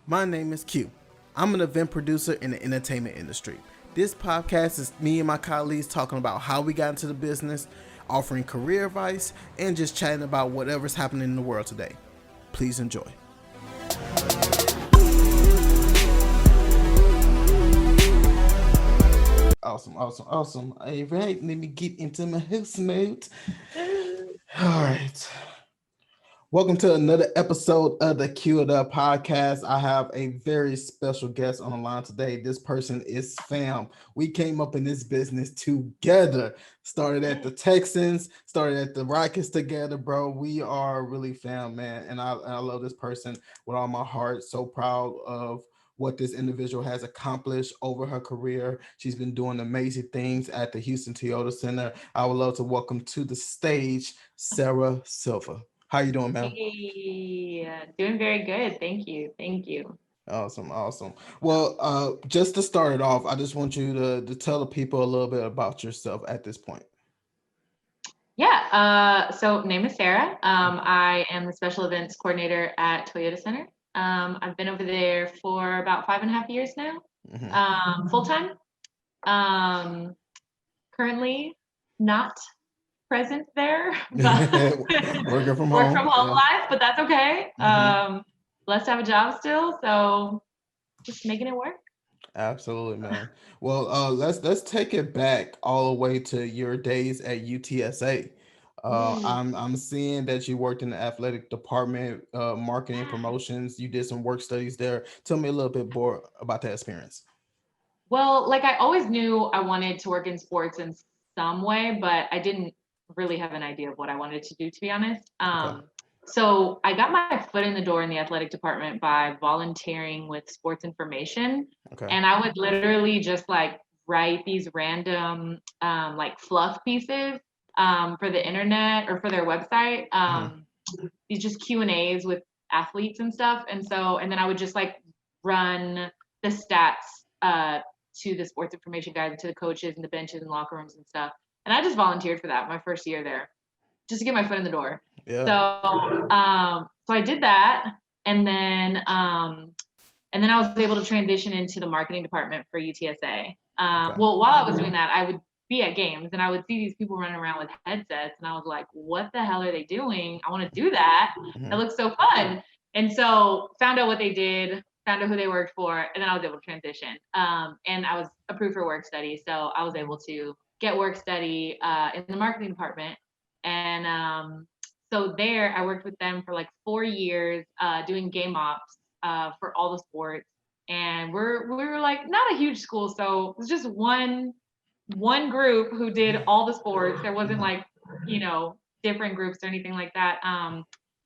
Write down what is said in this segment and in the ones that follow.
My name is Q. I'm an event producer in the entertainment industry. This podcast is me and my colleagues talking about how we got into the business, offering career advice, and just chatting about whatever's happening in the world today. Please enjoy. Awesome. All right, let me get into my house mode. All right. Welcome to another episode of the Q It Up podcast. I have a very special guest on the line today. This person is fam. We came up in this business together. Started at the Texans, started at the Rockets together, bro. We are really fam, man. And I love this person with all my heart. So proud of what this individual has accomplished over her career. She's been doing amazing things at the Houston Toyota Center. I would love to welcome to the stage Sarah Silva. How you doing, man? Hey, doing very good. Thank you. Thank you. Awesome. Well, just to start it off, I just want you to tell the people a little bit about yourself at this point. Yeah. So name is Sarah. I am the special events coordinator at Toyota Center. I've been over there for about 5.5 years now. Full time. Currently not present there, but Working from work home. from home Yeah. life, but that's okay. Blessed to have a job still, so just making it work. Absolutely, man. Well, let's take it back all the way to your days at UTSA. I'm seeing that you worked in the athletic department, marketing promotions. You did some work studies there. Tell me a little bit more about that experience. Well, like I always knew I wanted to work in sports in some way, but I didn't really have an idea of what I wanted to do, to be honest. Okay. So I got my foot in the door in the athletic department by volunteering with sports information. Okay. And I would literally just like write these random like fluff pieces for the internet or for their website. These just Q&As with athletes and stuff. And then I would just like run the stats to the sports information guys, to the coaches and the benches and locker rooms and stuff. And I just volunteered for that my first year there, just to get my foot in the door. Yeah. So I did that, and then I was able to transition into the marketing department for UTSA. Well, while I was doing that, I would be at games and I would see these people running around with headsets, and I was like, "What the hell are they doing? I want to do that. That looks so fun." And so found out what they did, found out who they worked for, and then I was able to transition. And I was approved for work study, so I was able to get work study in the marketing department. And so there, I worked with them for like 4 years, doing game ops for all the sports. And we were like not a huge school, so it was just one group who did all the sports. There wasn't like different groups or anything like that.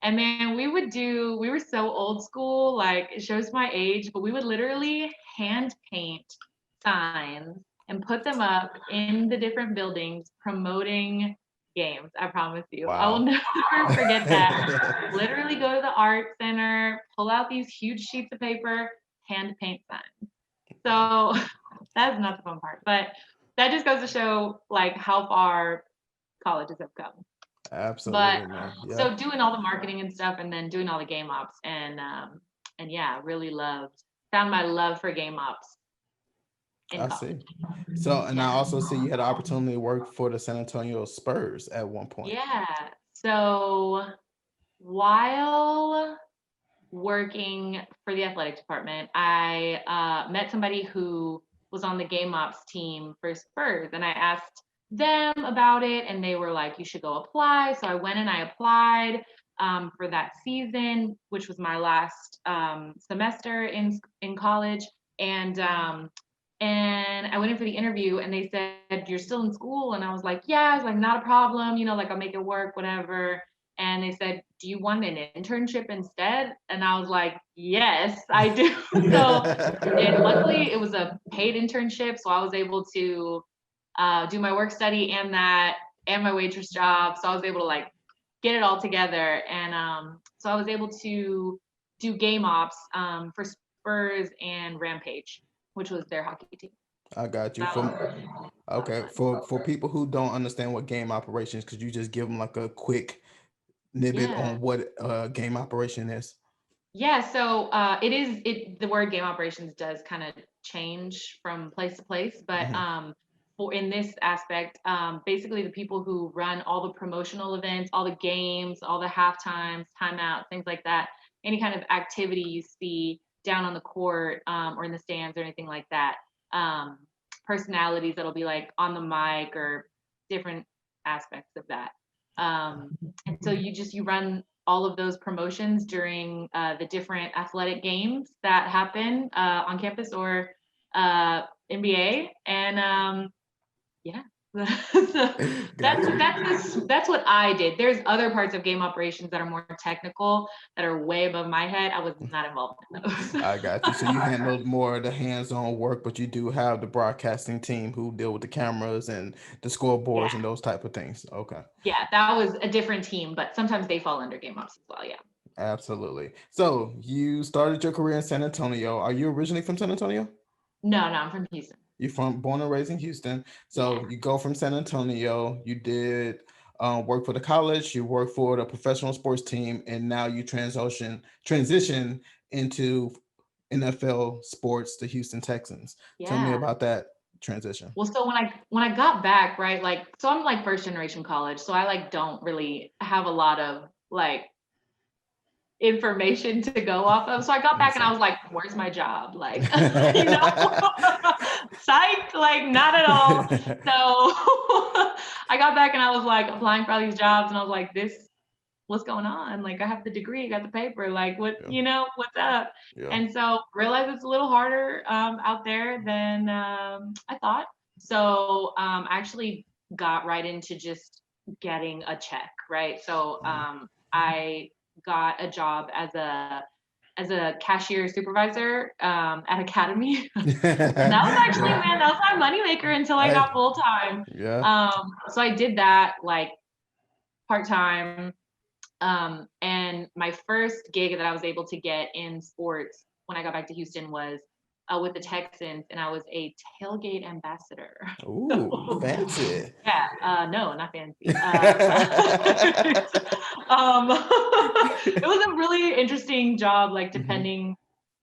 And then we were so old school, like it shows my age, but we would literally hand paint signs and put them up in the different buildings promoting games. I promise you. Wow. I will never forget that. Literally go to the art center, pull out these huge sheets of paper, hand paint signs. So that's not the fun part, but that just goes to show like how far colleges have come. Absolutely, man. Yeah. So doing all the marketing and stuff, and then doing all the game ops, and yeah, really found my love for game ops. I see. So, and I also see you had an opportunity to work for the San Antonio Spurs at one point. Yeah. So while working for the athletic department, I met somebody who was on the game ops team for Spurs, and I asked them about it, and they were like, "You should go apply." So I went and I applied for that season, which was my last semester in college, and I went in for the interview, and they said, "You're still in school?" And I was like, "Yeah." I was like, "Not a problem, like I'll make it work, whatever." And they said, "Do you want an internship instead?" And I was like, "Yes, I do." And luckily it was a paid internship, so I was able to do my work study and my waitress job. So I was able to like get it all together. And so I was able to do game ops for Spurs and Rampage, which was their hockey team. I got you. For people who don't understand what game operations, could you just give them like a quick snippet on what game operation is? Yeah, so the word game operations does kind of change from place to place, but for in this aspect, basically the people who run all the promotional events, all the games, all the half times, timeouts, things like that, any kind of activity you see down on the court or in the stands or anything like that, um, personalities that'll be like on the mic or different aspects of that. And so you run all of those promotions during the different athletic games that happen on campus or NBA, and yeah. That's what I did. There's other parts of game operations that are more technical that are way above my head. I was not involved in those. I got you. So you handled more of the hands-on work, but you do have the broadcasting team who deal with the cameras and the Yeah, scoreboards and those type of things. Okay. yeah, that was a different team, but sometimes they fall under game ops as well. Yeah. Absolutely. So you started your career in San Antonio. Are you originally from San Antonio? No, I'm from Houston. You're from born and raised in Houston. Yeah. So you go from San Antonio. You did work for the college. You work for the professional sports team, and now you transition into NFL sports, the Houston Texans. Tell me Yeah. about that transition. Well, so when I got back, right, like so I'm like first generation college, so I like don't really have a lot of like information to go off of. So I got back and I was like, where's my job? Like, you know, psych, like not at all. So I got back and I was like applying for all these jobs and I was like, what's going on? Like I have the degree, I got the paper, like what, what's up? Yeah. And so realized it's a little harder out there than I thought. So I actually got right into just getting a check, right? So I got a job as a cashier supervisor at Academy. And that was actually, man, that was my moneymaker until I got full time. Yeah. So I did that like part time. And my first gig that I was able to get in sports when I got back to Houston was with the Texans, and I was a tailgate ambassador. Ooh, fancy. Yeah, no, not fancy. It was a really interesting job, like depending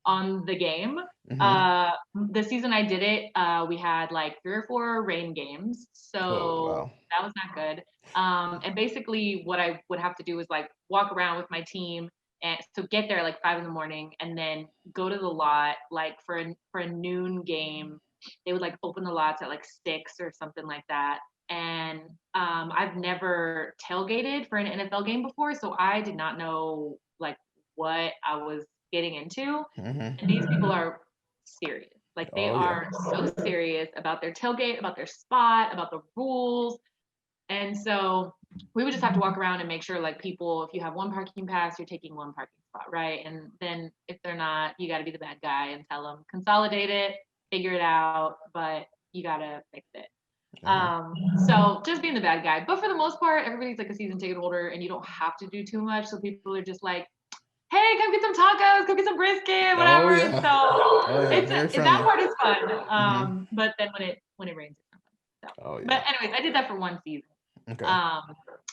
on the game. The season I did it, we had like 3 or 4 rain games, so wow. that was not good. And basically, what I would have to do is like walk around with my team, and so get there like 5 in the morning, and then go to the lot like for a noon game. They would like open the lots at like 6 or something like that. And I've never tailgated for an NFL game before, so I did not know like what I was getting into. And these people are serious. Like they are so serious about their tailgate, about their spot, about the rules. And so we would just have to walk around and make sure like people, if you have one parking pass, you're taking one parking spot, right? And then if they're not, you got to be the bad guy and tell them consolidate it, figure it out, but you got to fix it. So just being the bad guy. But for the most part, everybody's like a season ticket holder and you don't have to do too much. So people are just like, hey, come get some tacos, go get some brisket, whatever. So that part is fun. But then when it rains, it's not fun. So. But anyways, I did that for one season. Okay.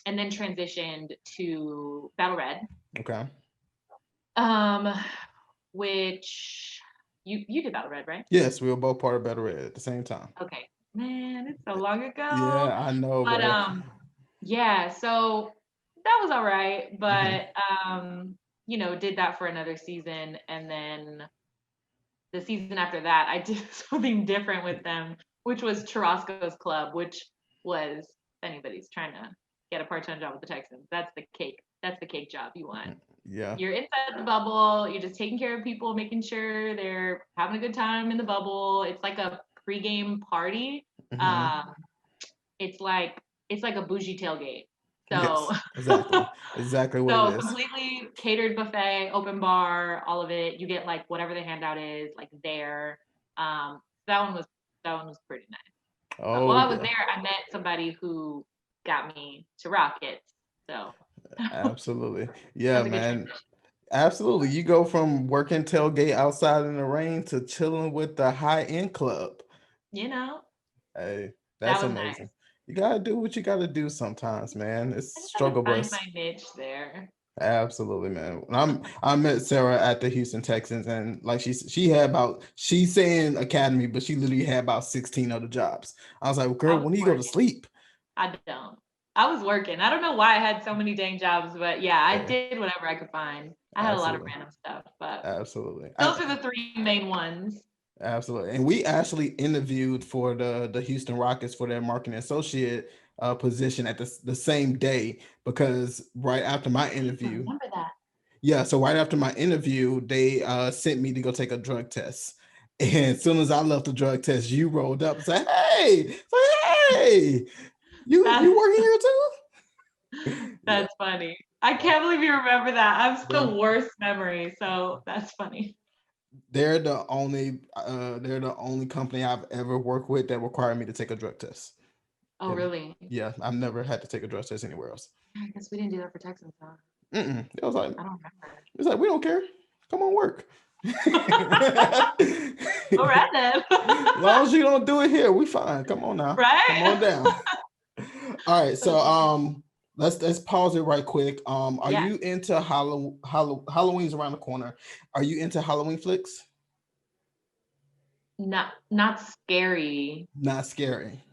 And then transitioned to Battle Red. Okay. Which you did Battle Red, right? Yes, we were both part of Battle Red at the same time. Okay. Man, it's so long ago. Yeah, I know. But yeah, so that was all right. But did that for another season, and then the season after that, I did something different with them, which was Churrasco's Club, which was if anybody's trying to get a part-time job with the Texans, that's the cake. That's the cake job you want. Yeah. You're inside the bubble. You're just taking care of people, making sure they're having a good time in the bubble. It's like a pregame party. It's like a bougie tailgate. So yes, exactly what it is. Completely catered buffet, open bar, all of it. You get like whatever the handout is, like there. That one was pretty nice. While I was there, I met somebody who got me to Rockets. So absolutely, yeah, man. Absolutely, you go from working tailgate outside in the rain to chilling with the high-end club. Hey, that's amazing. Nice. You gotta do what you gotta do sometimes, man. It's struggle bus. Find my niche there. Absolutely, man. I met Sarah at the Houston Texans, and like she's saying academy, but she literally had about 16 other jobs. I was like, well, girl, when do you go to sleep? I don't. I was working. I don't know why I had so many dang jobs, but yeah, I Yeah, did whatever I could find. I had a lot of absolutely, random stuff, but absolutely. those are the three main ones. Absolutely. And we actually interviewed for the Houston Rockets for their marketing associate position at the same day, because right after my I interview, remember that. yeah, so right after my interview, they sent me to go take a drug test. And as soon as I left the drug test, you rolled up and said, hey, you That's working here too? Yeah, that's funny. I can't believe you remember that. I have bro. the worst memory, so that's funny. They're the only company I've ever worked with that required me to take a drug test. Oh, really? Yeah, I've never had to take a drug test anywhere else. I guess we didn't do that for Texans, huh? It was like I don't remember. it's like we don't care. Come on, work. All right then. As long as you don't do it here, we fine. Come on now. Come on Right? down. All right. So let's pause it right quick. Are Yeah. you into Halloween's around the corner? Are you into Halloween flicks? Not scary. Not scary.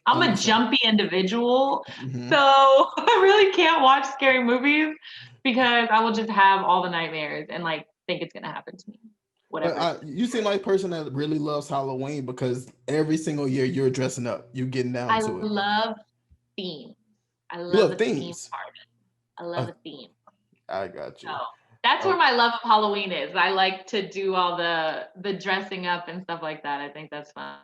I'm a Understand. jumpy individual, Hmm. so I really can't watch scary movies because I will just have all the nightmares and like think it's gonna happen to me. But Whatever. you seem like a person that really loves Halloween because every single year you're dressing up, you're getting down I to it. love themes. I You love love a theme themes. part. I love Uh, a theme. I got So you. that's where Oh, my love of Halloween is. I like to do all the dressing up and stuff like that. I think that's fun.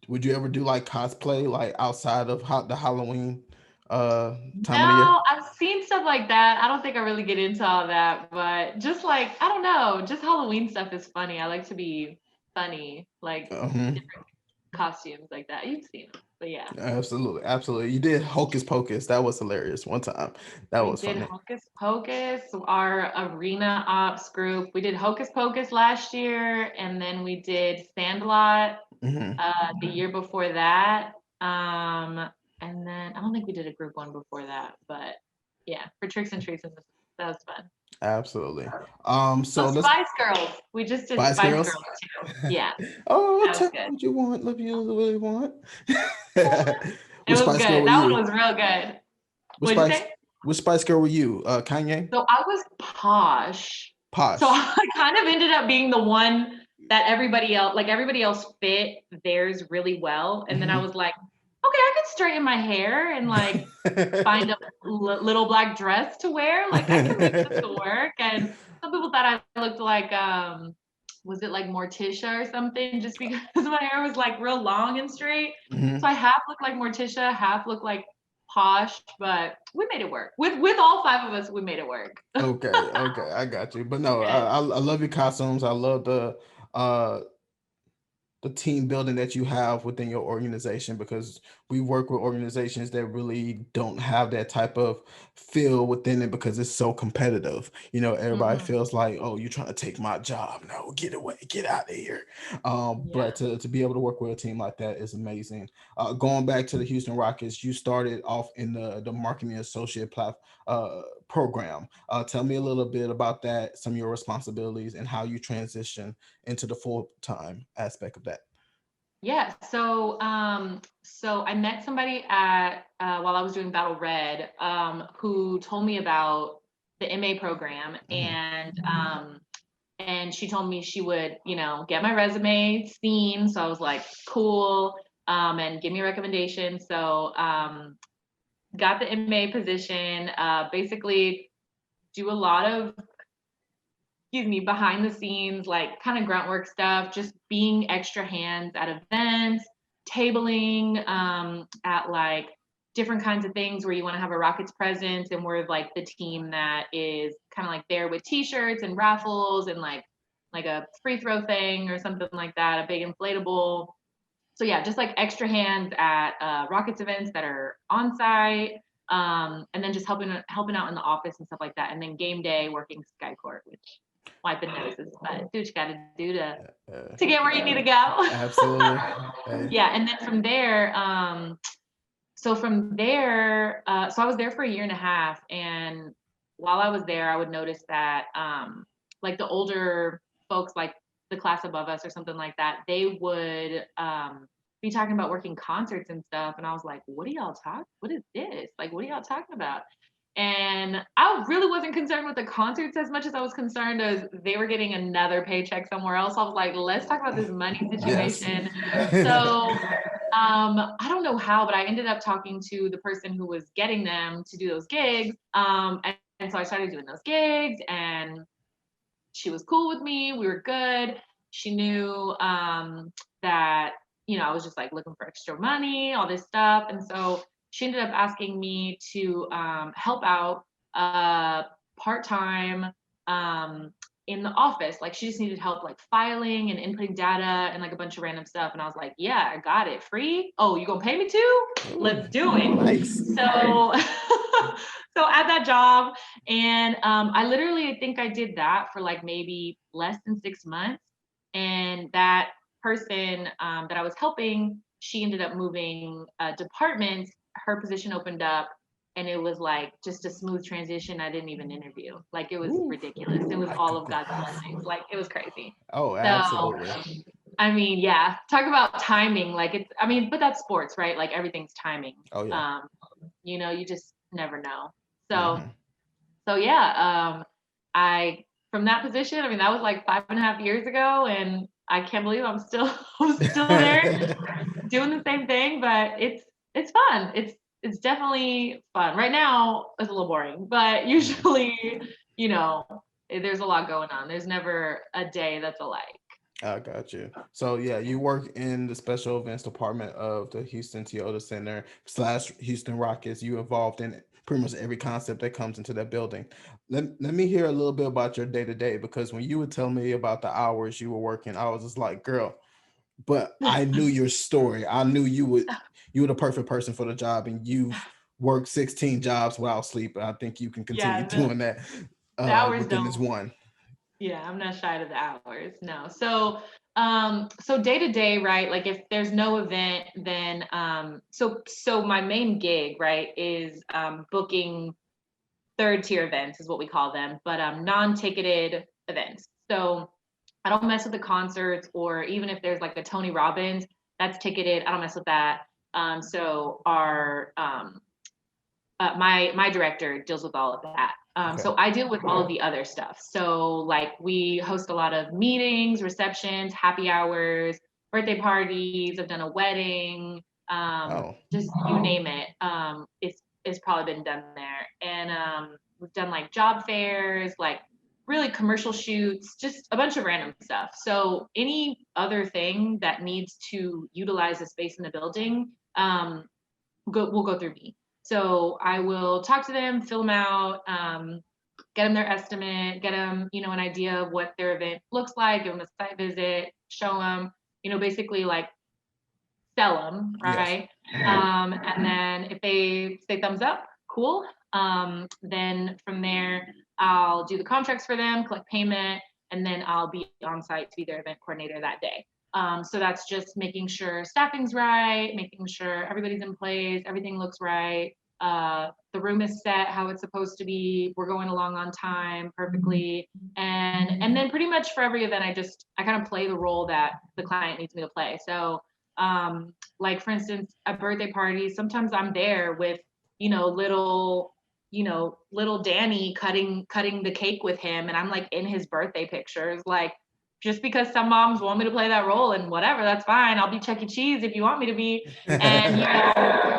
would you ever do like cosplay like outside of the Halloween uh time of the year? No, I've seen stuff like that. I don't think I really get into all that, but just like, I don't know, just Halloween stuff is funny. I like to be funny, like Uh-huh. different costumes like that. You've seen them, but yeah. Absolutely, absolutely. You did Hocus Pocus. That was hilarious one time. That We was did funny. Hocus Pocus, our arena ops group. We did Hocus Pocus last year, and then we did Sandlot Hmm. the year before that. And then I don't think we did a group one before that, but yeah, for Tricks and Treats, that was fun. Absolutely. Oh, So let's Spice Girls. We just did Spice Spice Girls. Girls too. Yeah, Oh, that was tell me good. what you want, love you the way you want. It Which was Spice Girl good. were That one you? was real good. Which What'd you Spice say? which Spice Girl were you? Kanye? So I was posh. So Posh. I kind of ended up being the one that everybody else fit theirs really well. And then I Hmm. was like, okay, I could straighten my hair and like find a little black dress to wear. Like I can make this work. And some people thought I looked like was it like Morticia or something? Just because my hair was like real long and straight. So Hmm. I half looked like Morticia, half looked like posh, but we made it work. With all five of us, we made it work. Okay, okay, I got you. But no, Good. I love your costumes. I love uh the team building that you have within your organization, because we work with organizations that really don't have that type of feel within it because it's so competitive. Everybody Mhm. feels like, oh, you're trying to take my job. No, get away, get out of here. But Yeah. to be able to work with a team like that is amazing. Going back to the Houston Rockets, you started off in the marketing associate program. Tell me a little bit about that, some of your responsibilities, and how you transition into the full-time aspect of that. Yeah. So I met somebody at while I was doing Battle Red, who told me about the MA program, Mhm. and she told me she would, get my resume seen. So I was like, cool, and give me a recommendation. So got the MA position. Basically, do a lot of behind the scenes, like kind of grunt work stuff, just being extra hands at events, tabling at like different kinds of things where you want to have a Rockets presence, and we're like the team that is kind of like there with t-shirts and raffles and like a free throw thing or something like that, a big inflatable. So yeah, just like extra hands at Rockets events that are on site, and then just helping out in the office and stuff like that. And then game day working Sky Court, which wiping noses, but do what you got to do to Uh, to get where you need to go. Absolutely. Hey. Yeah, and then from there, so I was there for a year and a half, and while I was there, I would notice that like the older folks, like the class above us or something like that, they would be talking about working concerts and stuff. And I was like, what is this? Like, what are y'all talking about? And I really wasn't concerned with the concerts as much as I was concerned as they were getting another paycheck somewhere else. I was like, let's talk about this money situation. So I don't know how, but I ended up talking to the person who was getting them to do those gigs. And so I started doing those gigs, and she was cool with me. We were good. She knew that, I was just like looking for extra money, all this stuff. And so she ended up asking me to help out part-time in the office. Like she just needed help like filing and inputting data and like a bunch of random stuff. And I was like, yeah, I got it. Free? Oh, you gonna pay me too? Let's do it. Nice. So so at that job, and I think I did that for like maybe less than 6 months. And that person that I was helping, she ended up moving departments. Her position opened up, and it was like just a smooth transition. I didn't even interview. Like it was ridiculous. It was all of God's blessings. Like it was crazy. Oh, absolutely. So, I mean, yeah, talk about timing. Like but that's sports, right? Like everything's timing. Oh yeah. You just never know. So yeah, I from that position, I mean, that was like 5.5 years ago, and I can't believe I'm still there doing the same thing, but it's fun. It's definitely fun. Right now it's a little boring, but usually, there's a lot going on. There's never a day that's alike. I got you. So yeah, you work in the special events department of the Houston Toyota Center / Houston Rockets. You involved in pretty much every concept that comes into that building. Let me hear a little bit about your day to day, because when you would tell me about the hours you were working, I was just like, girl, but I knew your story. I knew you were the perfect person for the job, and you've worked 16 jobs without sleep. I think you can continue doing that within this one. Yeah, I'm not shy of the hours. No. So day to day, right? Like if there's no event, then so my main gig, right, is booking third tier events is what we call them, but non-ticketed events. So I don't mess with the concerts, or even if there's like a Tony Robbins, that's ticketed. I don't mess with that. So our my director deals with all of that. So I deal with all of the other stuff. So like we host a lot of meetings, receptions, happy hours, birthday parties. I've done a wedding, just you name it. It's probably been done there. And we've done like job fairs, like really commercial shoots, just a bunch of random stuff. So any other thing that needs to utilize the space in the building will go through me. So I will talk to them, fill them out, get them their estimate, get them, an idea of what their event looks like, give them a site visit, show them, basically like sell them, right? Yes. And then if they say thumbs up, cool. Then from there, I'll do the contracts for them, collect payment, and then I'll be on site to be their event coordinator that day. So that's just making sure staffing's right, making sure everybody's in place, everything looks right. The room is set how it's supposed to be. We're going along on time perfectly. And then pretty much for every event, I kind of play the role that the client needs me to play. So like for instance, at birthday parties, sometimes I'm there with, little Danny cutting the cake with him. And I'm like in his birthday pictures, like, just because some moms want me to play that role and whatever, that's fine. I'll be Chuck E. Cheese if you want me to be. And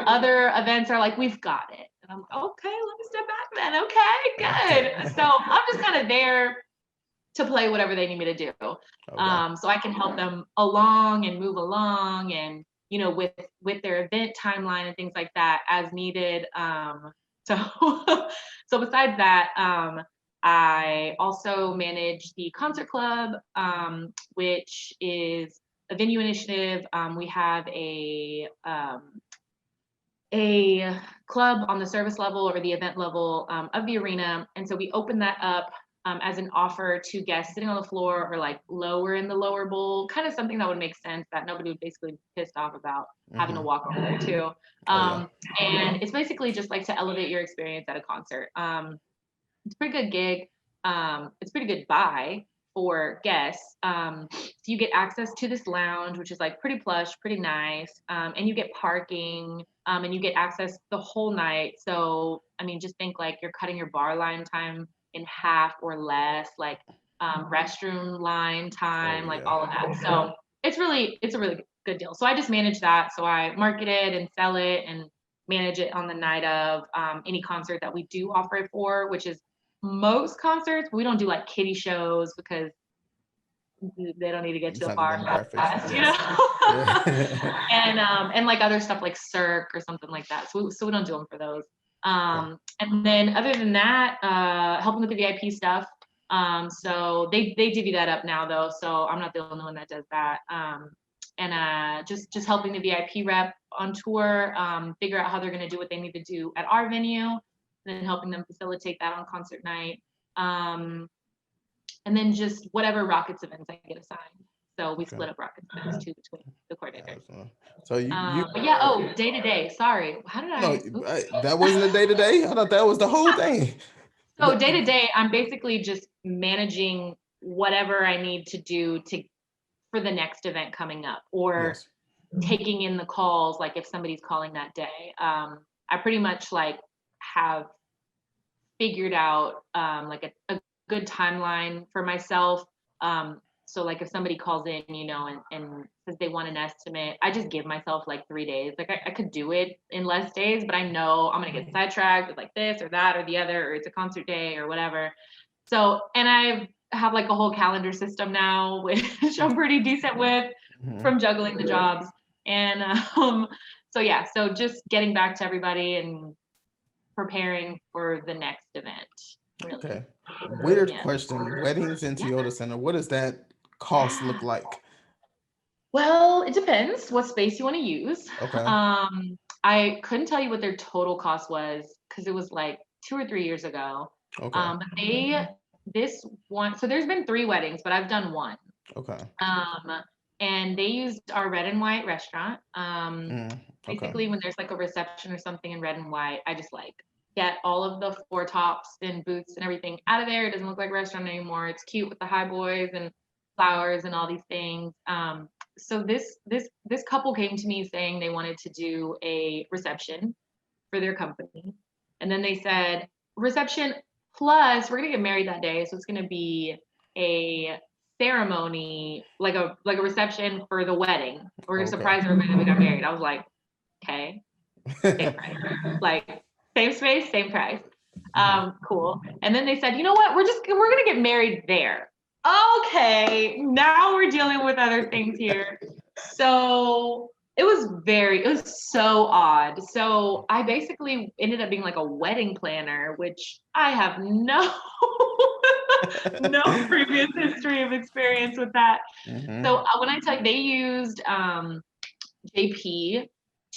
other events are like, we've got it. And I'm like, okay, let me step back then. Okay, good. So I'm just kind of there to play whatever they need me to do. Okay. So I can help them along and move along and, with their event timeline and things like that as needed. So besides that, I also manage the concert club, which is a venue initiative. We have a club on the service level or the event level of the arena. And so we open that up as an offer to guests sitting on the floor or like lower in the lower bowl, kind of something that would make sense that nobody would basically be pissed off about having to walk over there too. And it's basically just like to elevate your experience at a concert. it's a pretty good gig. It's pretty good buy for guests. So you get access to this lounge, which is like pretty plush, pretty nice. And you get parking, and you get access the whole night. So, I mean, just think like you're cutting your bar line time in half or less, like restroom line time, like all of that. So it's a really good deal. So I just manage that. So I market it and sell it and manage it on the night of any concert that we do offer it for, which is most concerts. We don't do like kiddie shows because they don't need to get to the bar fast, you know. And like other stuff like Cirque or something like that. So we don't do them for those. And then other than that, helping with the VIP stuff. So they divvy that up now though, so I'm not the only one that does that. And just helping the VIP rep on tour, figure out how they're going to do what they need to do at our venue, and then helping them facilitate that on concert night. And then just whatever Rockets events I get assigned. So we split up Rockets events too between the coordinators. So you but yeah, oh, day to day. Sorry, how did that wasn't a day to day. I thought that was the whole thing. So day to day, I'm basically just managing whatever I need to do for the next event coming up, or taking in the calls, like if somebody's calling that day. I pretty much like have figured out like a good timeline for myself. So like if somebody calls in, you know, and says they want an estimate, I just give myself like 3 days. Like I could do it in less days, but I know I'm gonna get sidetracked with like this or that or the other, or it's a concert day or whatever. So, and I have like a whole calendar system now, which I'm pretty decent with from juggling the jobs. And so yeah, so just getting back to everybody and preparing for the next event. Really. Okay. Weird question. Weddings in Toyota Center. What does that cost look like? Well, it depends what space you want to use. Okay. I couldn't tell you what their total cost was because it was like 2 or 3 years ago. Okay. But this one, so there's been 3 weddings, but I've done 1. Okay. And they used our red and white restaurant. Okay. Basically when there's like a reception or something in red and white, I just like get all of the 4 tops and booths and everything out of there. It doesn't look like a restaurant anymore. It's cute with the high boys and flowers and all these things. So this couple came to me saying they wanted to do a reception for their company. And then they said, reception plus we're gonna get married that day. So it's gonna be a ceremony, like a reception for the wedding. We're gonna surprise everybody that we got married. I was like, okay, same price. Like same space, same price. Cool. And then they said, you know what? We're gonna get married there. Okay, now we're dealing with other things here. So it was so odd. So I basically ended up being like a wedding planner, which I have no previous history of experience with that. So when I tell you, they used JP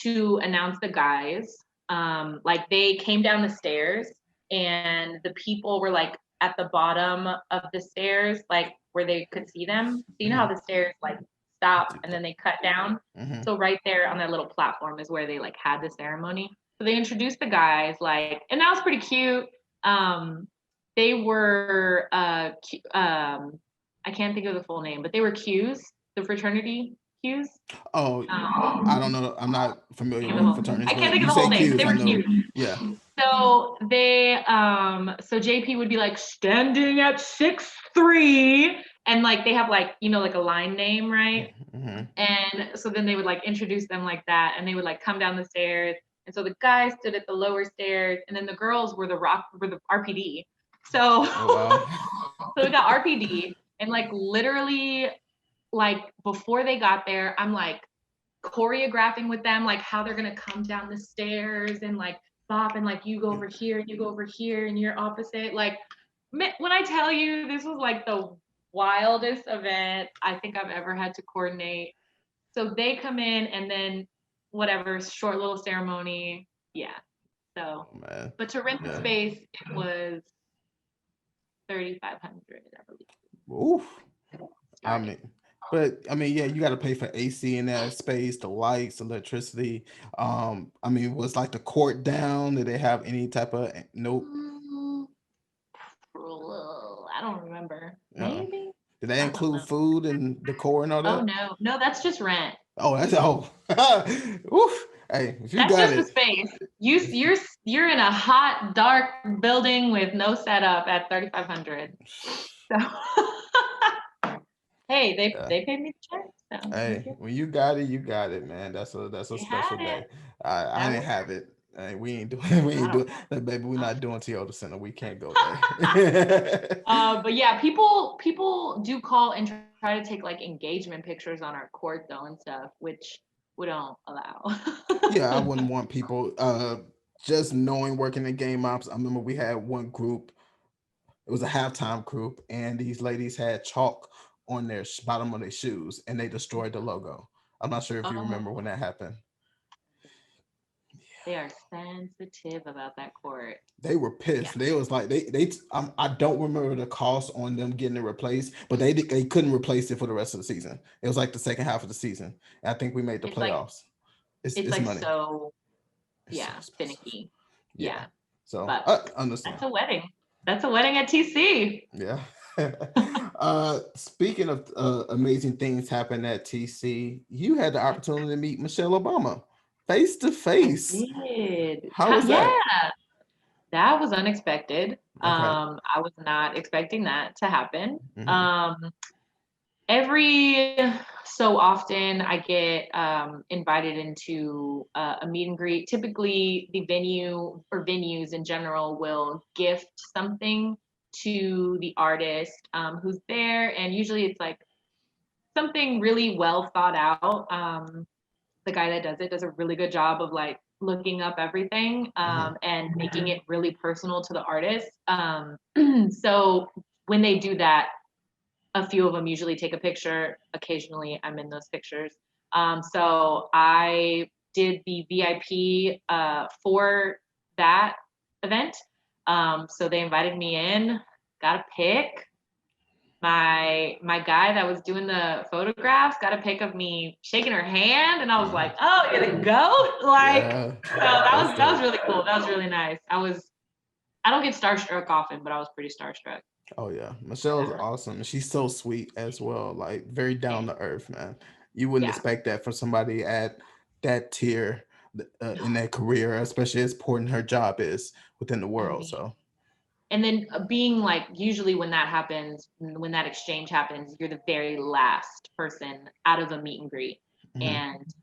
to announce the guys. Like they came down the stairs and the people were like at the bottom of the stairs, like where they could see them. So you know how the stairs like stop and then they cut down. So right there on that little platform is where they like had the ceremony. So they introduced the guys, like, and that was pretty cute. They were I can't think of the full name, but they were Qs, the fraternity Qs. Oh, I don't know. I'm not familiar with fraternities. I can't think of the whole name, but they were Qs. Yeah. So they so JP would be like standing at 6'3", and like they have like, you know, like a line name, right? And so then they would like introduce them like that, and they would like come down the stairs. And so the guys stood at the lower stairs, and then the girls were the RPD. So so we got RPD, and like literally like before they got there, I'm like choreographing with them like how they're gonna come down the stairs and like bop, and like you go over here and you go over here and you're opposite. Like when I tell you, this was like the wildest event I think I've ever had to coordinate. So they come in, and then whatever, short little ceremony. Yeah. So but to rent the space, it was $3,500, I believe. Oof. I mean, yeah, you got to pay for AC in that space, the lights, electricity. I mean, was like the court down? Did they have any type of nope? Did they include food and decor and all that? Oh no, that's just rent. Oh, that's Oof. Hey, if you That's got just the it. space. You're in a hot, dark building with no setup at 3,500. So hey, they paid me the check. So Hey, when you got it, you got it, man. That's a they special had day. it. I That didn't was have it. Hey, we ain't doing we I ain't don't doing that, baby. We're know. not doing Toyota Center. We can't go there. But yeah, people do call and try to take like engagement pictures on our court though and stuff, which we don't allow. Yeah, I wouldn't want people just knowing working in game ops. I remember we had one group, it was a halftime group, and these ladies had chalk on their bottom of their shoes and they destroyed the logo. I'm not sure if you remember when Oh, that happened. they are sensitive about that court. They were Yeah. pissed. They was like I don't remember the cost on them getting it replaced, but they couldn't replace it for the rest of the season. It was like the second half of the season. And I think we made the It's like playoffs. it's It's like money. so It's so expensive. finicky. Yeah. Yeah. So But I understand. that's a wedding. That's a wedding at TC. Yeah. Speaking of amazing things happen at TC, you had the opportunity to meet Michelle Obama face to I face. did. How was Yeah, that? that was unexpected. Okay. I was not expecting that to happen. Hmm. Every so often I get invited into a meet and greet. Typically, the venue or venues in general will gift something to the artist who's there, and usually it's like something really well thought out. The guy that does it does a really good job of like looking up everything Hmm. and making it really personal to the artist. So when they do that, a few of them usually take a picture. Occasionally, I'm in those pictures. So I did the VIP for that event. So they invited me in, got a pic. My guy that was doing the photographs got a pic of me shaking her hand, and I was like, "Oh, you're the goat!" Like, Yeah, so that that's was dope. really cool. That was really nice. I don't get starstruck often, but I was pretty starstruck. Oh yeah, Michelle is Yeah. awesome. She's so sweet as well. Like very down Thanks. to earth, man. You wouldn't Yeah. expect that from somebody at that tier in their career, especially as important her job is within the I world. mean, So and then being like, usually when that happens, when that exchange happens, you're the very last person out of a meet and greet. mhm. And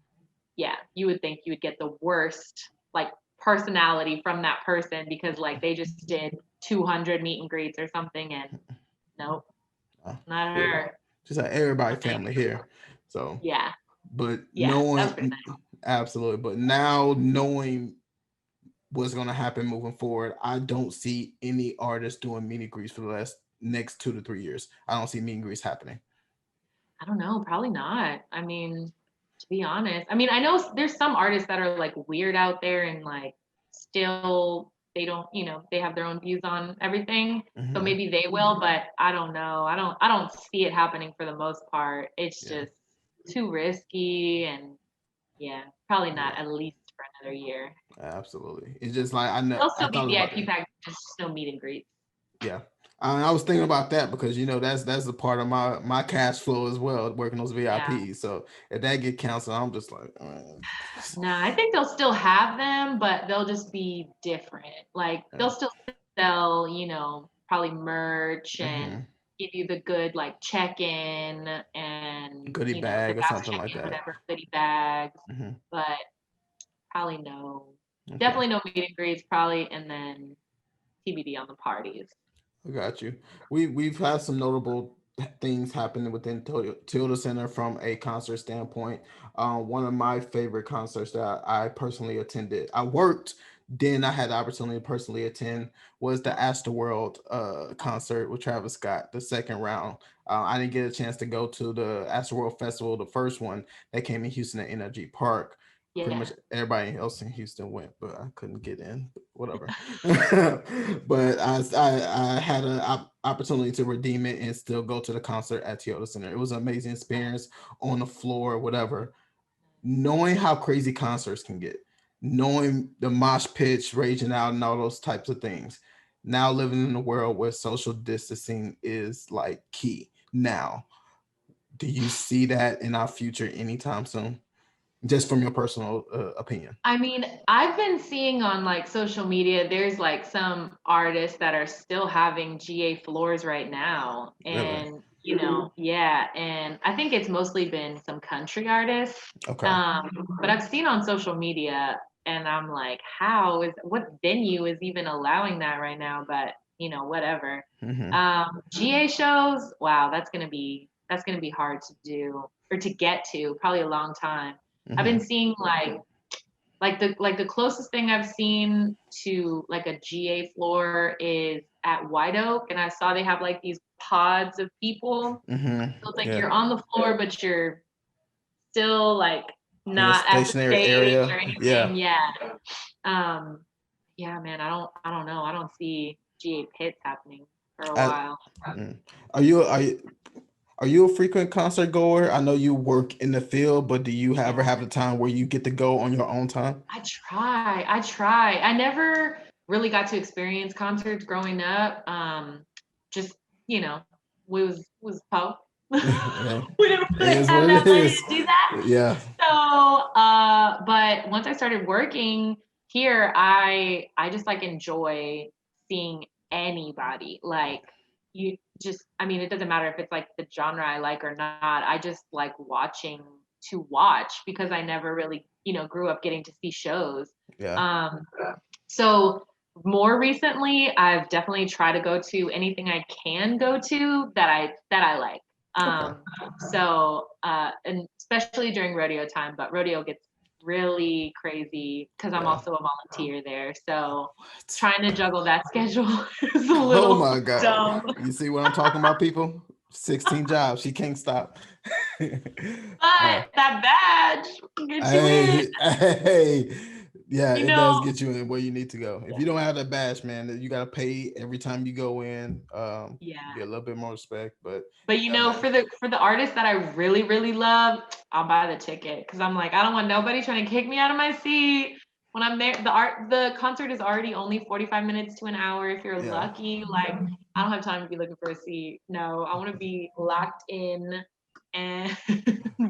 yeah, you would think you would get the worst like personality from that person because like they just did 200 meet and greets or something. And nope, Uh, not yeah, her. just like everybody Nothing. family here. So, Yeah. but Yeah. That was pretty knowing nice. absolutely, but now knowing what's going to happen moving forward, I don't see any artists doing meet and greets for the next 2 to 3 years. I don't see meet and greets happening. I don't know, probably not. I mean, to be honest, I mean, I know there's some artists that are like weird out there and like still they don't, they have their own views on everything. So Hmm. maybe they will, but I don't know. I don't see it happening for the most part. It's Yeah, just too risky and yeah, probably yeah, not at least for another year. absolutely. It's just like I know There'll I still be thought about VIP it. packages, just no meet and greets. Yeah. I was thinking about that because that's a part of my cash flow as well, working those Yeah. VIPs. So if that get canceled, I'm just like, No, I think they'll still have them, but they'll just be different. Like they'll still sell, probably merch and hmm, give you the good like check-in and goodie the bag or fast something like check-in, that. whatever, goodie bags. Hmm. But probably no, Okay, definitely no meet and greets, probably, and then TBD on the parties. I got you. We've had some notable things happening within Tilda Center from a concert standpoint. One of my favorite concerts that I personally attended, I worked, then I had the opportunity to personally attend, was the Astroworld concert with Travis Scott, the second round. I didn't get a chance to go to the Astroworld Festival, the first one that came in Houston at Energy Park. Pretty Yeah. much everybody else in Houston went, but I couldn't get in. But whatever. But I had an opportunity to redeem it and still go to the concert at Toyota Center. It was an amazing experience on the floor, whatever. Knowing how crazy concerts can get, knowing the mosh pitch raging out and all those types of things. Now living in a world where social distancing is like key. now. Do you see that in our future anytime soon? Just from your personal opinion. I mean, I've been seeing on like social media, there's like some artists that are still having GA floors right now. Really? And, yeah. And I think it's mostly been some country artists. Okay. But I've seen on social media and I'm like, what venue is even allowing that right now? But, whatever. GA shows, wow, that's gonna be hard to do or to get to, probably a long time. I've been seeing the closest thing I've seen to like a GA floor is at White Oak, and I saw they have like these pods of people. So it's like you're on the floor, but you're still like in a not at the stationary stage area. or anything. Yeah, man. I don't know. I don't see GA pits happening for a while. Are you a frequent concert goer? I know you work in the field, but do you ever have the time where you get to go on your own time? I try. I never really got to experience concerts growing up. Just, was po. We didn't really have that money to do that. Yeah. So, but once I started working here, I just like enjoy seeing anybody. Like it doesn't matter if it's like the genre I like or not. I just like watching to watch because I never really, grew up getting to see shows. Yeah. So more recently, I've definitely tried to go to anything I can go to that I like. And especially during rodeo time, but rodeo gets really crazy because I'm also a volunteer there. So trying to juggle that schedule is a little oh my God. dumb. You see what I'm talking about, people? 16 jobs. She can't stop. But that badge will get you in. Hey. Yeah, it does get you in where you need to go. If you don't have that badge, man, you gotta pay every time you go in. Get a little bit more respect, but for the artists that I really, really love, I'll buy the ticket because I'm like, I don't want nobody trying to kick me out of my seat when I'm there. The concert is already only 45 minutes to an hour if you're lucky. Like, I don't have time to be looking for a seat. No, I want to be locked in and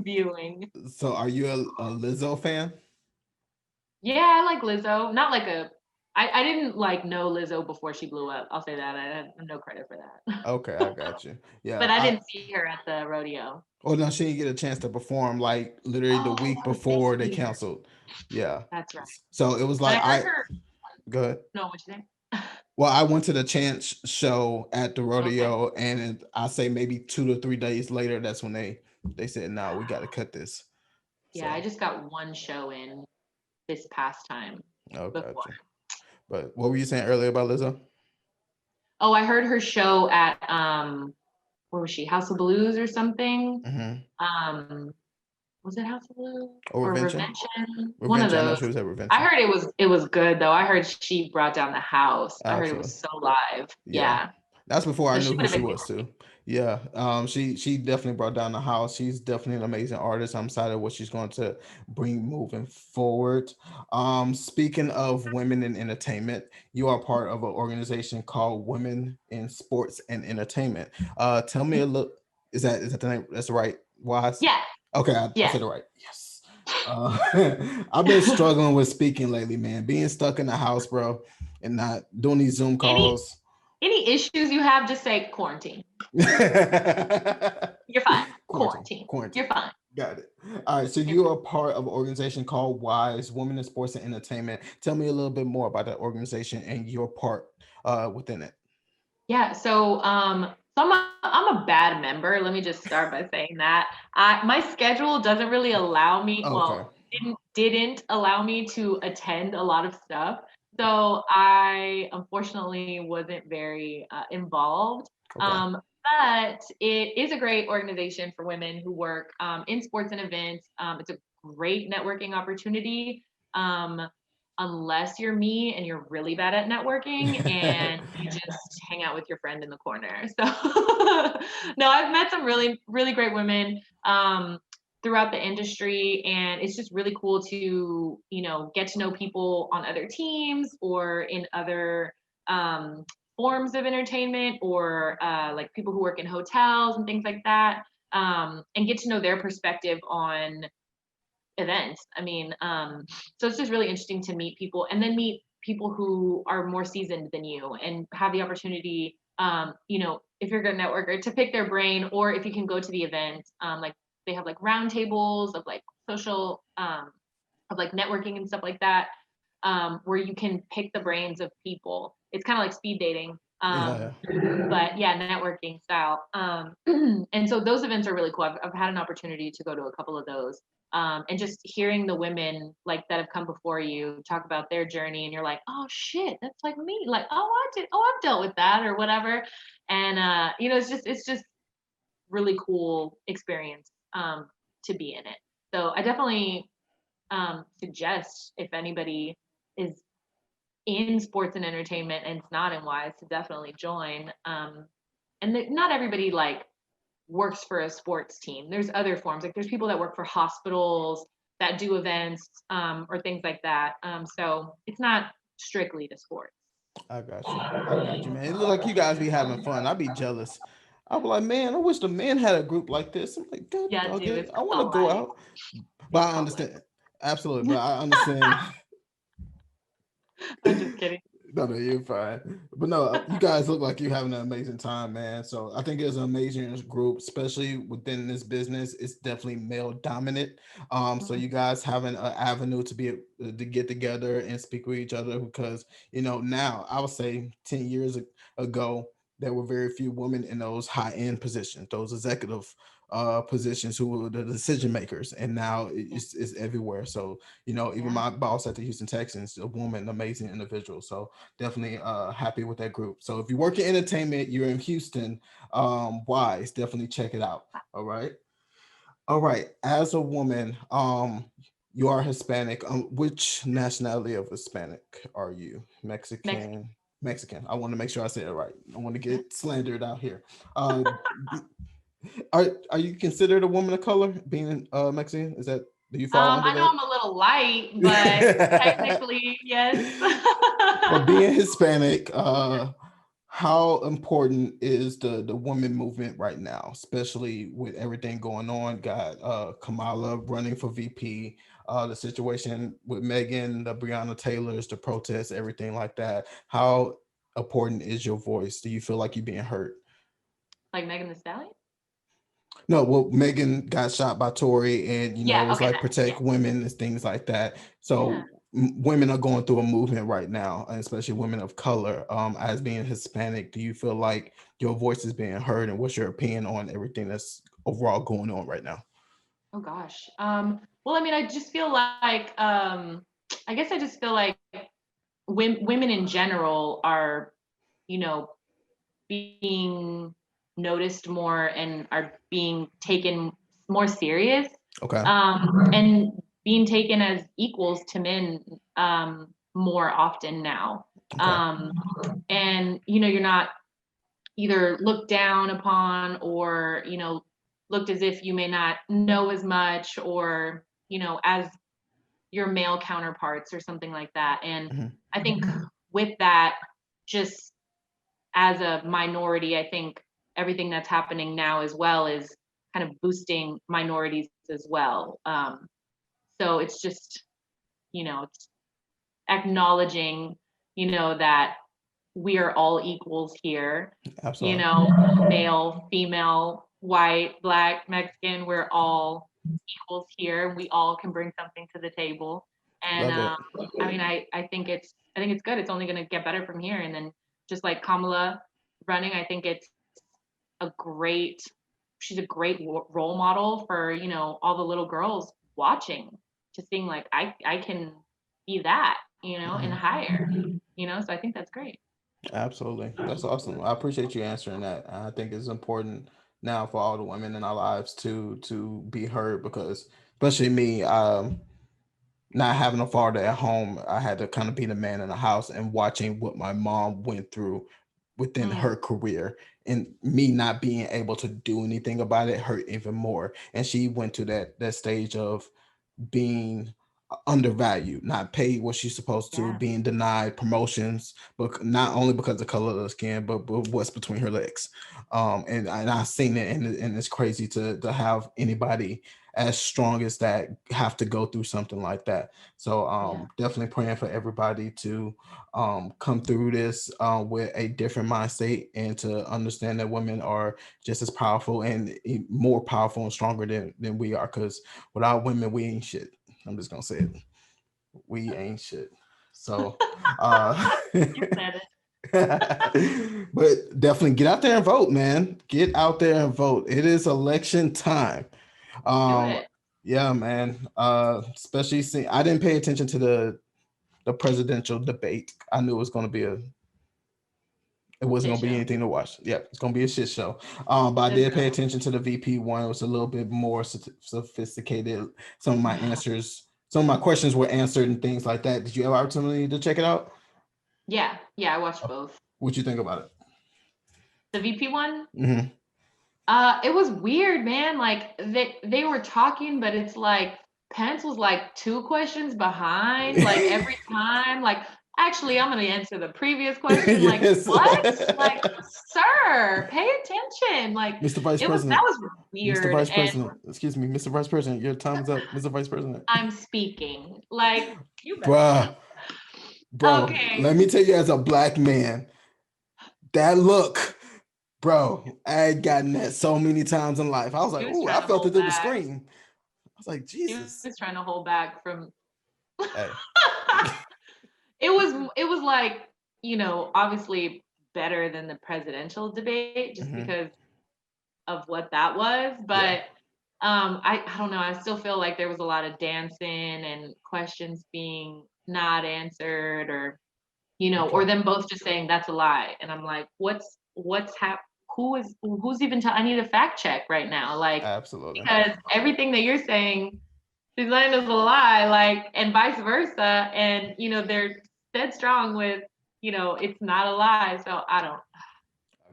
viewing. So, are you a Lizzo fan? Yeah, I like Lizzo. Not like I didn't like know Lizzo before she blew up. I'll say that. I have no credit for that. Okay, I got you. Yeah. But I didn't see her at the rodeo. Oh no, she didn't get a chance to perform like literally the week before they canceled. Yeah. That's right. So it was like go ahead. No, what you say? Well, I went to the Chance show at the rodeo, and I say maybe 2 to 3 days later, that's when they said, "No, we got to cut this." Yeah, I just got one show in this past time. Oh, gotcha. But what were you saying earlier about Lizzo? Oh, I heard her show at where was she? House of Blues or something. Was it House of Blues or Revention? One of those. I heard it was good though. I heard she brought down the house. I heard it was so live. Yeah. That's before I knew who she was too. Yeah. She definitely brought down the house. She's definitely an amazing artist. I'm excited what she's going to bring moving forward. Speaking of women in entertainment, you are part of an organization called Women in Sports and Entertainment. Tell me a little. Is that the name? That's right. Wise? Yeah. Okay, I said it right. Yes. I've been struggling with speaking lately, man. Being stuck in the house, bro, and not doing these Zoom calls. Any issues you have, just say quarantine. You're fine. Quarantine. You're fine. Got it. All right. So you are part of an organization called WISE, Women in Sports and Entertainment. Tell me a little bit more about that organization and your part within it. Yeah. So I'm a bad member. Let me just start by saying that. My schedule doesn't really allow me. Okay. Well, didn't allow me to attend a lot of stuff. So I unfortunately wasn't very involved. Okay. But it is a great organization for women who work in sports and events. It's a great networking opportunity. Unless you're me and you're really bad at networking and you just hang out with your friend in the corner. So no, I've met some really, really great women throughout the industry, and it's just really cool to, get to know people on other teams or in other forms of entertainment or like people who work in hotels and things like that, and get to know their perspective on events. I mean, so it's just really interesting to meet people and then meet people who are more seasoned than you and have the opportunity, if you're a good networker, to pick their brain, or if you can go to the event, like they have like roundtables of like social, of like networking and stuff like that, where you can pick the brains of people. It's kind of like speed dating. Yeah. But yeah, networking style. And so those events are really cool. I've had an opportunity to go to a couple of those. And just hearing the women like that have come before you talk about their journey, and you're like, oh shit, that's like me. Like, I've dealt with that or whatever. And it's just really cool experience to be in it. So I definitely suggest, if anybody is in sports and entertainment and it's not in Wise, to definitely join. And not everybody like works for a sports team. There's other forms. Like there's people that work for hospitals that do events, or things like that. So it's not strictly to sports. I got you. I got you, man. It look like you guys be having fun. I'd be jealous. I'd be like, man, I wish the men had a group like this. I'm like, God, Yeah, dog dude, it. it's I want to called go life. out. But It's I called life. understand. Absolutely. But I understand. I'm just kidding. No, you're fine. But no, you guys look like you're having an amazing time, man. So I think it's an amazing group, especially within this business. It's definitely male dominant. So you guys having an avenue to be to get together and speak with each other, because now I would say 10 years ago there were very few women in those high end positions, those executive positions who were the decision makers, and now it's everywhere. So even Yeah. my boss at the Houston Texans, a woman, amazing individual. So definitely happy with that group. So if you work in entertainment, you're in Houston, Wise, definitely check it out. All right. All right. As a woman, you are Hispanic. Which nationality of Hispanic are you? Mexican. Mexican. Mexican. I want to make sure I say it right. I want to Mhm. get slandered out here. Uh, are you considered a woman of color being Mexican? Is that, do you fall under I know that? I'm a little light, but technically, yes. Well, being Hispanic, how important is the women movement right now, especially with everything going on? Got Kamala running for VP, the situation with Megan, the Breonna Taylors, the protests, everything like that. How important is your voice? Do you feel like you're being heard? Like Megan the Stallion? No, well, Megan got shot by Tory, and Yeah, it's okay, like that, yeah. protect women and things like that. Yeah. So women are going through a movement right now, and especially women of color. As being Hispanic, do you feel like your voice is being heard, and what's your opinion on everything that's overall going on right now? Oh gosh. Well, I mean, I just feel like, I guess I just feel like women in general are, you know, being noticed more and are being taken more serious, Okay. and being taken as equals to men, more often now. Okay. And you're not either looked down upon, or looked as if you may not know as much, or as your male counterparts or something like that. And Mhm. I think with that, just as a minority, I think everything that's happening now as well is kind of boosting minorities as well. So it's just, it's acknowledging, that we are all equals here, Absolutely. male, female, white, black, Mexican, we're all equals here. We all can bring something to the table. And Love it. I mean, I think it's good. It's only going to get better from here. And then just like Kamala running, I think a great, she's a great role model for, all the little girls watching, to seeing like, I can be that, and Mhm. higher, so I think that's great. Absolutely. That's awesome. I appreciate you answering that. I think it's important now for all the women in our lives to be heard, because especially me, not having a father at home, I had to kind of be the man in the house, and watching what my mom went through within Mm, her career, and me not being able to do anything about it hurt even more. And she went to that stage of being undervalued, not paid what she's supposed to, being denied promotions, but not only because of the color of the skin, but what's between her legs. And I've seen it, and it's crazy to have anybody as strong as that have to go through something like that. So definitely praying for everybody to come through this with a different mindset, and to understand that women are just as powerful and more powerful and stronger than we are, because without women we ain't shit. I'm just gonna say it. We ain't shit. So You said it. But definitely get out there and vote, man. Get out there and vote. It is election time. Do it. Yeah, man. Especially seeing, I didn't pay attention to the presidential debate. I knew it was gonna be it wasn't gonna be anything to watch. Yeah, it's gonna be a shit show. But I did pay attention to the VP one. It was a little bit more sophisticated. Some of my answers, some of my questions were answered and things like that. Did you have opportunity to check it out? Yeah, I watched both. What'd you think about it? The VP one? Mm-hmm. It was weird, man. Like they were talking, but it's like Pence was like 2 questions behind, like every time. Like, actually, I'm gonna answer the previous question. Like, what? Like, sir, pay attention. Like, Mr. Vice President. That was weird. Mr. Vice President. Excuse me, Mr. Vice President, your time is up, Mr. Vice President. I'm speaking. Like, you Bruh. Bro, okay. Let me tell you, as a black man, that look, bro, I had gotten that so many times in life. I was like, ooh, I felt it through the screen. I was like, Jesus. He was trying to hold back from. Hey. It was like, obviously better than the presidential debate, just because of what that was. But I don't know. I still feel like there was a lot of dancing and questions being not answered, or or them both just saying that's a lie. And I'm like, what's who's even I need a fact check right now. Like, absolutely, because everything that you're saying, she's saying is a lie, like, and vice versa. And they're dead strong with, it's not a lie. So I don't.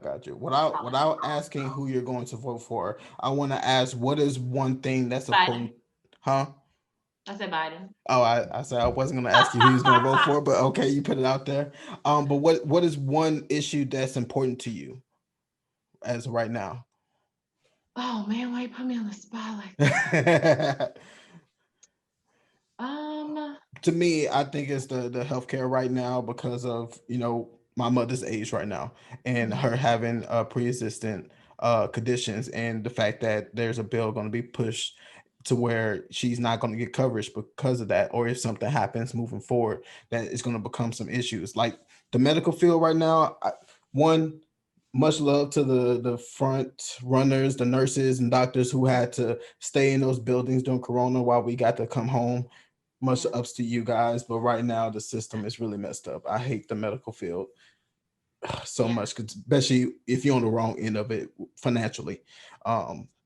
Got you. Without asking who you're going to vote for, I want to ask, what is one thing that's important? Huh? I said Biden. Oh, I said I wasn't going to ask you who he's going to vote for, but okay, you put it out there. But what is one issue that's important to you as of right now? Oh man, why you put me on the spot like that? To me, I think it's the healthcare right now, because of my mother's age right now, and her having pre-existing conditions, and the fact that there's a bill going to be pushed to where she's not going to get coverage because of that, or if something happens moving forward, that is going to become some issues. Like the medical field right now, much love to the front runners, the nurses and doctors who had to stay in those buildings during Corona while we got to come home. Much ups to you guys, but right now the system is really messed up. I hate the medical field so much, especially if you're on the wrong end of it financially.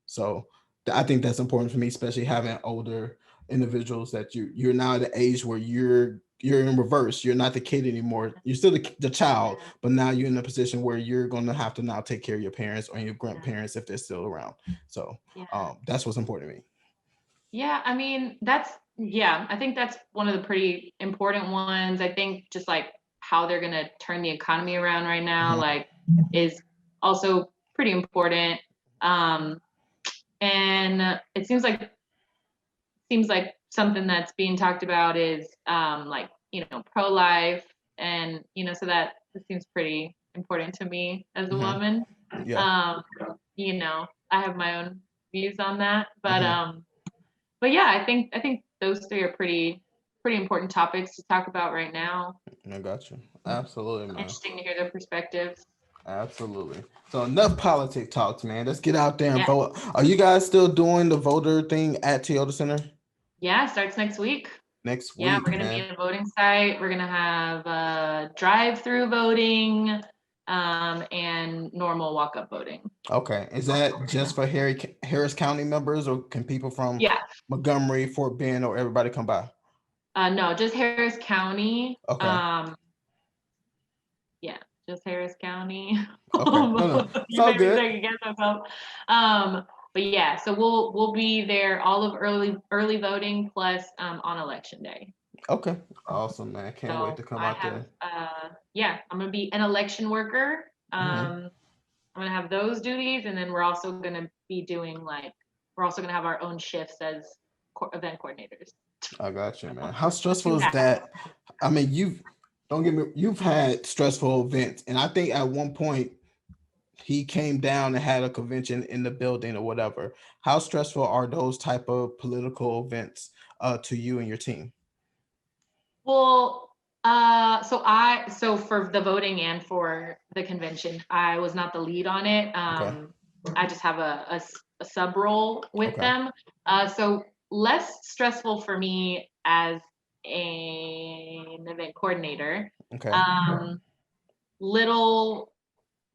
So I think that's important for me, especially having older individuals, that you're now at an age where you're in reverse. You're not the kid anymore. You're still the child, but now you're in a position where you're going to have to now take care of your parents or your grandparents if they're still around. So that's what's important to me. Yeah, I mean, I think that's one of the pretty important ones. I think just like how they're going to turn the economy around right now, like, is also pretty important. And it seems like something that's being talked about is like, pro-life, and so that seems pretty important to me as a woman. I have my own views on that, but yeah, I think those 3 are pretty important topics to talk about right now. I got you. Absolutely, man. Interesting to hear their perspectives. Absolutely. So enough politic talks, man. Let's get out there and vote. Are you guys still doing the voter thing at Toyota Center? Yeah, it starts next week. Next week. Yeah, we're gonna be at a voting site. We're gonna have drive-through voting, and normal walk-up voting. Okay. Is that just for Harris County members, or can people from Montgomery, Fort Bend, or everybody come by? No, just Harris County. Okay. Just Harris County. Okay. No. It's all good. But but yeah, so we'll be there all of early voting plus on election day. Okay, awesome, man. Can't wait So to come I out have there. I'm gonna be an election worker. Mm-hmm. I'm gonna have those duties, and then we're also gonna be doing we're also gonna have our own shifts as event coordinators. I got you, man. How stressful Two is hats. that? I mean, you've had stressful events, and I think at one point he came down and had a convention in the building or whatever. How stressful are those type of political events to you and your team? Well, so for the voting and for the convention, I was not the lead on it. Okay. I just have a sub role with Okay. them. So less stressful for me as an event coordinator. Okay. Um, little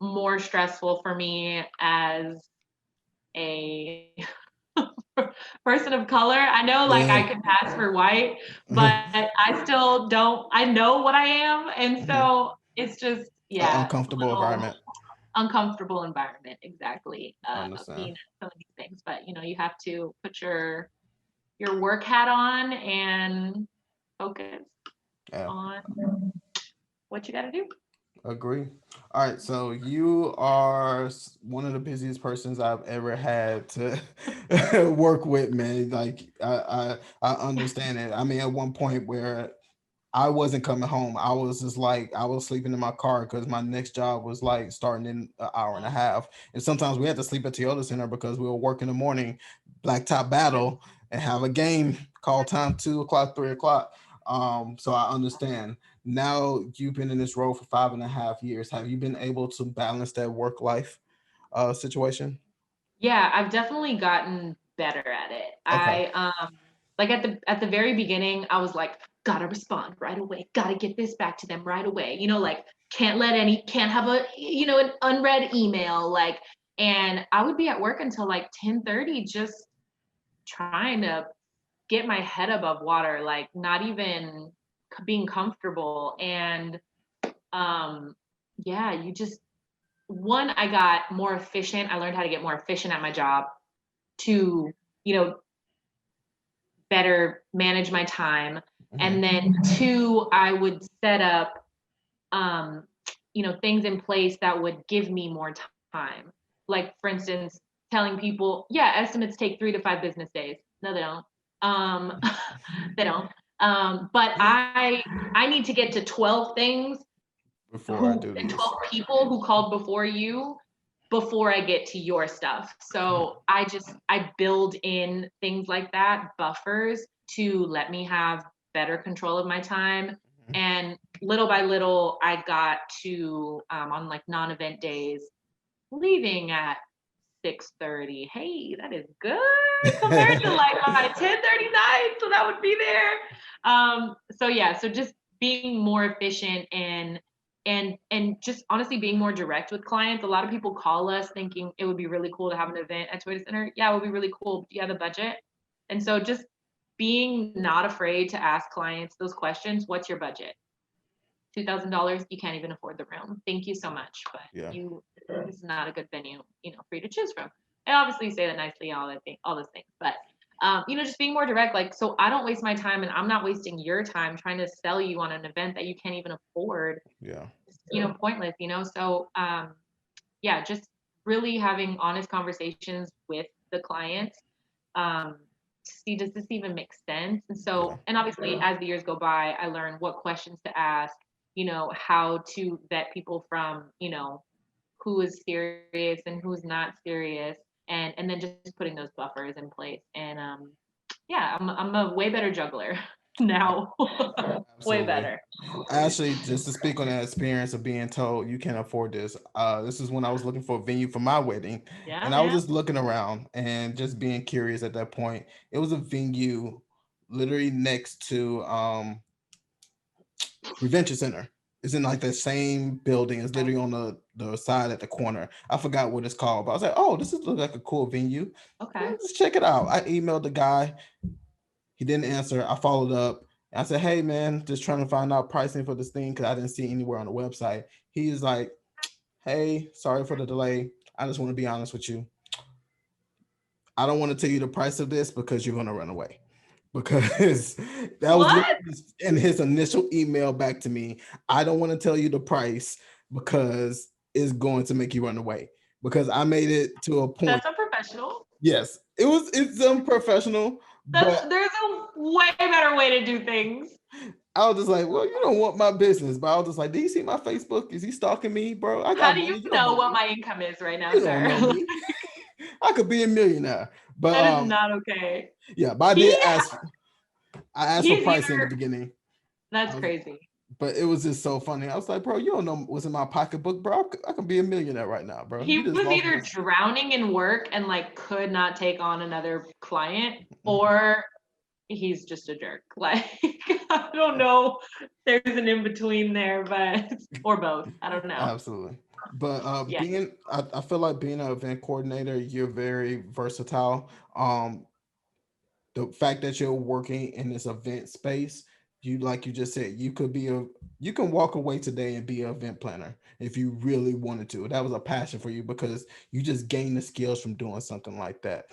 more stressful for me as a person of color. I know like I Yeah. can pass for white, but I still don't, I know what I am. And Mhm. so it's just, An yeah, a uncomfortable little environment. uncomfortable environment. Exactly. I Being understand. at some of these things, but you have to put your work hat on and focus Yeah. on what you got to do. Agree. All right, so you are one of the busiest persons I've ever had to work with, man. Like I understand it. I mean, at one point where I wasn't coming home, I was just like I was sleeping in my car because my next job was like starting in an hour and a half, and sometimes we had to sleep at Toyota Center because we were working in the morning, blacktop battle, and have a game call time 2 o'clock, 3 o'clock. So I understand. Now you've been in this role for 5.5 years. Have you been able to balance that work life situation? Yeah, I've definitely gotten better at it. Okay. Like at the very beginning, I was like, gotta respond right away, gotta get this back to them right away. Like can't have an unread email, and I would be at work until like 10:30 just trying to get my head above water, like not even being comfortable. And um yeah, you just one, I got more efficient. I learned how to get more efficient at my job to, you know, better manage my time. Hmm. And then two, I would set up, things in place that would give me more time. Like, for instance, telling people, yeah, estimates take 3 to 5 business days. No, they don't. Um, they don't. But I need to get to 12 things Before I do and these. 12 people who called before you before I get to your stuff. Mhm. So I build in things like that, buffers, to let me have better control of my time. And little by little, I got to on like non-event days, leaving at 6:30. Hey, that is good compared to like my 10:30 night. So that would be there. So yeah, so just being more efficient and just honestly being more direct with clients. A lot of people call us thinking it would be really cool to have an event at Toyota Center. Yeah, it would be really cool. Do you have the budget? And so just being not afraid to ask clients those questions. What's your budget? $2,000, you can't even afford the room. Thank you so much, but Yeah. this is not a good venue, for you to choose from. I obviously say that nicely, all those things, but just being more direct, like, so I don't waste my time and I'm not wasting your time trying to sell you on an event that you can't even afford. Yeah. Pointless, So yeah, just really having honest conversations with the clients. Um, to see, does this even make sense? And Yeah. so, and obviously as the years go by, I learned what questions to ask, how to vet people from, who is serious and who's not serious, and then just putting those buffers in place. And yeah, I'm a way better juggler now. Way Absolutely. better. Actually, just to speak on that experience of being told you can't afford this. This is when I was looking for a venue for my wedding, Yeah, and I was man. just looking around and just being curious at that point. It was a venue literally next to Prevention Center. It's in like the same building. It's literally on the side at the corner. I forgot what it's called, but I was like, oh, this is look like a cool venue. Okay. Let's check it out. I emailed the guy. He didn't answer. I followed up. I said, hey man, just trying to find out pricing for this thing because I didn't see anywhere on the website. He's like, hey, sorry for the delay. I just want to be honest with you. I don't want to tell you the price of this because you're gonna run away. Because that was What? literally in his initial email back to me. I don't want to tell you the price because it's going to make you run away. Because I made it to a point. That's unprofessional. Yes, it's unprofessional, but There's a way better way to do things. I was just like, well, you don't want my business. But I was just like, do you see my Facebook? Is he stalking me, bro? I How got do you money. You don't know know what me. my income is right now, You don't sir? know me. I could be a millionaire. But That is not okay. yeah, but I asked for He's price in the either beginning. that's crazy. But it was just so funny. I was like, bro, you don't know what's in my pocketbook, bro. I could be a millionaire right now, bro. He You just was lost either this. drowning in work and like could not take on another client, or he's just a jerk. Like I don't know. There's an in between there, but or both. I don't know. Absolutely. But Yeah. I feel like being an event coordinator, you're very versatile. The fact that you're working in this event space, you like you just said, you can walk away today and be an event planner if you really wanted to. That was a passion for you because you just gained the skills from doing something like that.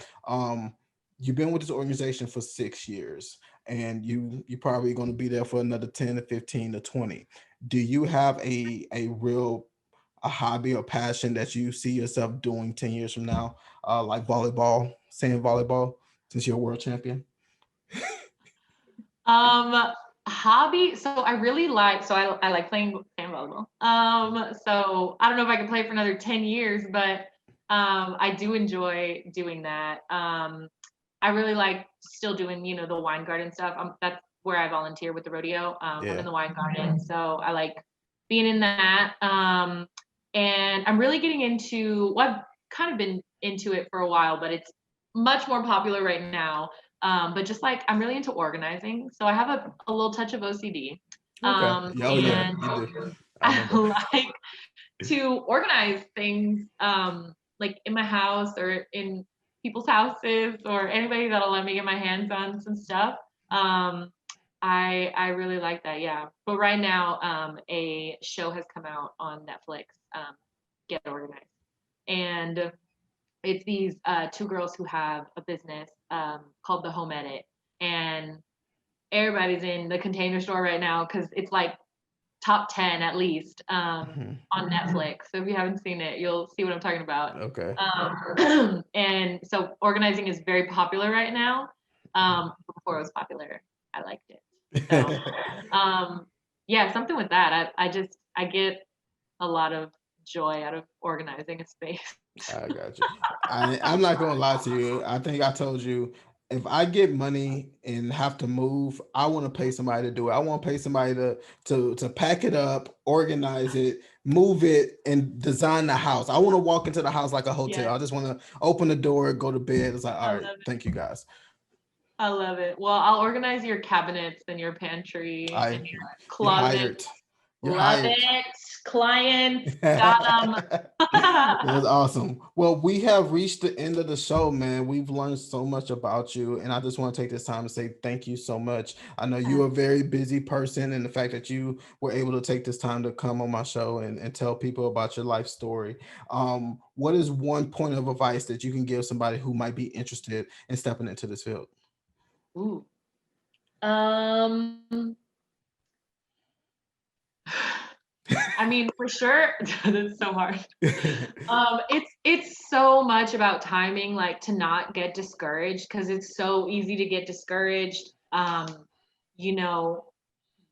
You've been with this organization for 6 years and you probably going to be there for another 10 to 15 to 20. Do you have a real a hobby or passion that you see yourself doing 10 years from now? Like volleyball, sand volleyball, since you're a world champion? Hobby. So I really like. So I like playing sand volleyball. So I don't know if I can play for another 10 years, but I do enjoy doing that. I really like still doing, the wine garden stuff. That's where I volunteer with the rodeo. I'm in the wine garden, so I like being in that. And I'm really getting into. Well, I've kind of been into it for a while, but it's much more popular right now. But just like I'm really into organizing, so I have a little touch of OCD. Okay. Oh yeah, And you do. I I remember. like to organize things, like in my house or in people's houses or anybody that'll let me get my hands on some stuff. Um, I really like that, yeah. But right now, a show has come out on Netflix, Get Organized, and it's these two girls who have a business called The Home Edit, and everybody's in the Container Store right now because it's like top 10 at least Mhm. on Netflix. So if you haven't seen it, you'll see what I'm talking about. Okay. And so organizing is very popular right now. Before it was popular, I liked it. So yeah, something with that. I get a lot of joy out of organizing a space. I got you. I'm not gonna lie to you. I think I told you if I get money and have to move, I want to pay somebody to do it. I want to pay somebody to pack it up, organize it, move it, and design the house. I want to walk into the house like a hotel. Yeah. I just want to open the door, go to bed. It's like, I all right, love it. thank you guys. I love it. Well, I'll organize your cabinets and your pantry and your You're closet. hired. You're Love hired. it. Clients, got them. That's awesome. Well, we have reached the end of the show, man. We've learned so much about you, and I just want to take this time to say thank you so much. I know you're a very busy person, and the fact that you were able to take this time to come on my show and tell people about your life story. What is one point of advice that you can give somebody who might be interested in stepping into this field? Ooh. Um, I mean, for sure, that's so hard. It's so much about timing, like to not get discouraged because it's so easy to get discouraged. You know,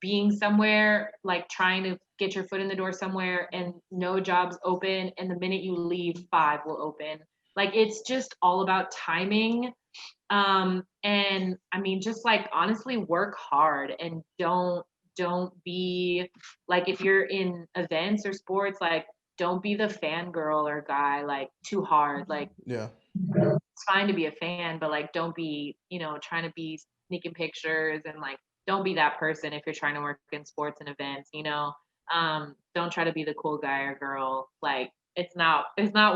being somewhere, like trying to get your foot in the door somewhere and no jobs open, and the minute you leave, five will open. Like it's just all about timing. And I mean, just like honestly work hard and don't be like if you're in events or sports, like don't be the fangirl or guy like too hard. Like Yeah. it's fine to be a fan, but like don't be, trying to be sneaking pictures and like don't be that person if you're trying to work in sports and events. Don't try to be the cool guy or girl. Like it's not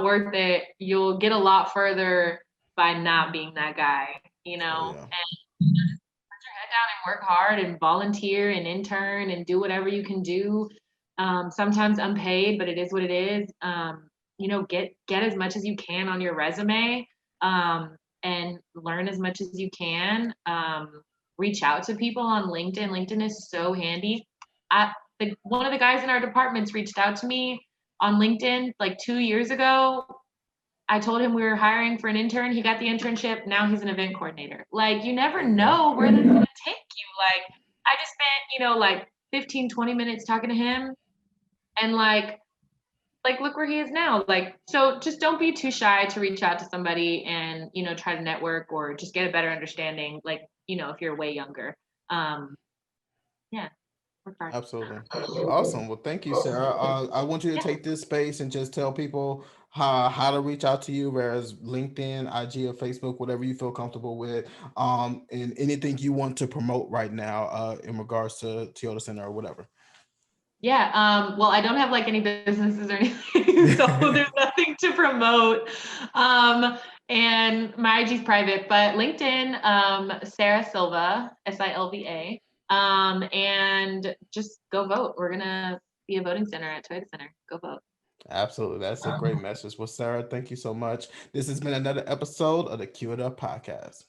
worth it. You'll get a lot further by not being that guy. Oh yeah. And just put your head down and work hard and volunteer and intern and do whatever you can do. Sometimes unpaid, but it is what it is. Get as much as you can on your resume. and learn as much as you can. Reach out to people on LinkedIn. LinkedIn is so handy. One of the guys in our departments reached out to me on LinkedIn like 2 years ago. I told him we were hiring for an intern. He got the internship. Now he's an event coordinator. Like, you never know where this is going to take you. Like, I just spent, like 15, 20 minutes talking to him, and like look where he is now. Like, so just don't be too shy to reach out to somebody and, try to network or just get a better understanding. Like, if you're way younger. Yeah. Absolutely. Awesome. Well, thank you, Sarah. I want you to take this space and just tell people how to reach out to you, whereas LinkedIn, IG, or Facebook, whatever you feel comfortable with, and anything you want to promote right now in regards to Toyota Center or whatever. Yeah. Well, I don't have like any businesses or anything, so there's nothing to promote. And my IG is private, but LinkedIn, Sarah Silva, Silva. And just go vote. We're gonna be a voting center at Toyota Center. Go vote. Absolutely. That's a great message. Well, Sarah, thank you so much. This has been another episode of the Q It Up Podcast.